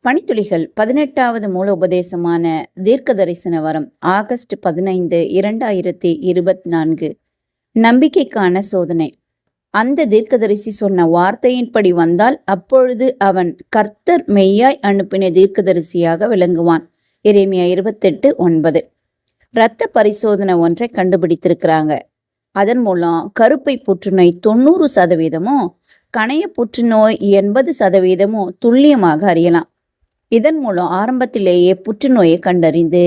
பணித்துளிகள் 18வது மூல உபதேசமான தீர்க்க தரிசன வரம் ஆகஸ்ட் 15, 2024. நம்பிக்கைக்கான சோதனை. அந்த தீர்க்கதரிசி சொன்ன வார்த்தையின்படி வந்தால் அப்பொழுது அவன் கர்த்தர் மெய்யாய் அனுப்பின தீர்க்கதரிசியாக விளங்குவான். எரேமியா 28:9. இரத்த பரிசோதனை ஒன்றை கண்டுபிடித்திருக்கிறாங்க. அதன் மூலம் கருப்பை புற்றுநோய் 90%, கணைய புற்றுநோய் 80% துல்லியமாக அறியலாம். இதன் மூலம் ஆரம்பத்திலேயே புற்றுநோயை கண்டறிந்து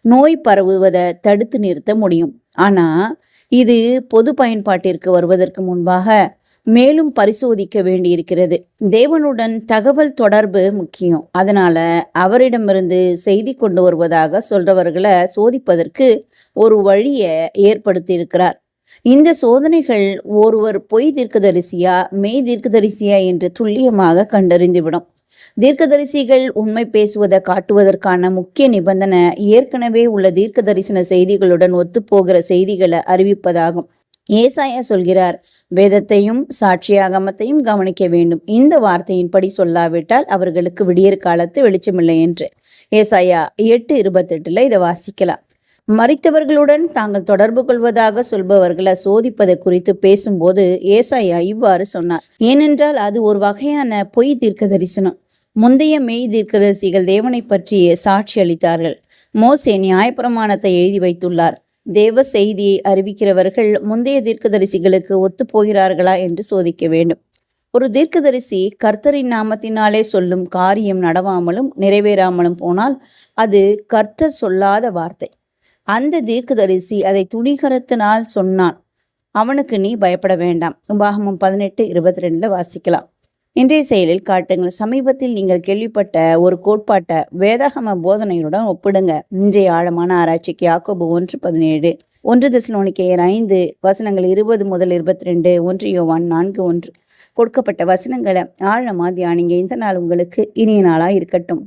நோய் பரவுவதை தடுத்து நிறுத்த முடியும். ஆனால் இது பொது பயன்பாட்டிற்கு வருவதற்கு முன்பாக மேலும் பரிசோதிக்க வேண்டியிருக்கிறது. தேவனுடன் தகவல் தொடர்பு முக்கியம். அதனால அவரிடமிருந்து செய்தி கொண்டு வருவதாக சொல்றவர்களை சோதிப்பதற்கு ஒரு வழியை ஏற்படுத்தியிருக்கிறார். இந்த சோதனைகள் ஒருவர் பொய் தீர்க்கதரிசியா மெய் தீர்க்கதரிசியா என்று துல்லியமாக கண்டறிந்துவிடும். தீர்க்கதரிசிகள் உண்மை பேசுவதை காட்டுவதற்கான முக்கிய நிபந்தனை ஏற்கனவே உள்ள தீர்க்க தரிசன செய்திகளுடன் ஒத்துப்போகிற செய்திகளை அறிவிப்பதாகும். ஏசாயா சொல்கிறார், வேதத்தையும் சாட்சியாகமத்தையும் கவனிக்க வேண்டும். இந்த வார்த்தையின்படி சொல்லாவிட்டால் அவர்களுக்கு விடியற் காலத்து வெளிச்சமில்லை என்று. ஏசாயா 8:28 இதை வாசிக்கலாம். மரித்தவர்களுடன் தாங்கள் தொடர்பு கொள்வதாக சொல்பவர்களை சோதிப்பதை குறித்து பேசும்போது ஏசாயா இவ்வாறு சொன்னார். ஏனென்றால் அது ஒரு வகையான பொய் தீர்க்க தரிசனம். முந்தைய மெய் தீர்க்கதரிசிகள் தேவனை பற்றிய சாட்சி அளித்தார்கள். மோசே நியாயப்பிரமாணத்தை எழுதி வைத்துள்ளார். தேவ செய்தியை அறிவிக்கிறவர்கள் முந்தைய தீர்க்கதரிசிகளுக்கு ஒத்து போகிறார்களா என்று சோதிக்க வேண்டும். ஒரு தீர்க்கதரிசி கர்த்தரின் நாமத்தினாலே சொல்லும் காரியம் நடவாமலும் நிறைவேறாமலும் போனால் அது கர்த்தர் சொல்லாத வார்த்தை. அந்த தீர்க்கதரிசி அதை துணிகரத்தினால் சொன்னான், அவனுக்கு நீ பயப்பட வேண்டாம். உபாகமம் 18:22 வாசிக்கலாம். இன்றைய செயலில் காட்டுங்கள். சமீபத்தில் நீங்கள் கேள்விப்பட்ட ஒரு கோட்பாட்டை வேதாகம போதனையுடன் ஒப்பிடுங்க. இன்றைய ஆழமான ஆராய்ச்சிக்கு யாக்கோபு 1:17, 1 தெசலோனிக்கேயர் 5:20-22, 1 யோவான் 4:1 கொடுக்கப்பட்ட வசனங்களை ஆழமா தியானிங்க. இந்த நாள் உங்களுக்கு இனிய நாளா இருக்கட்டும்.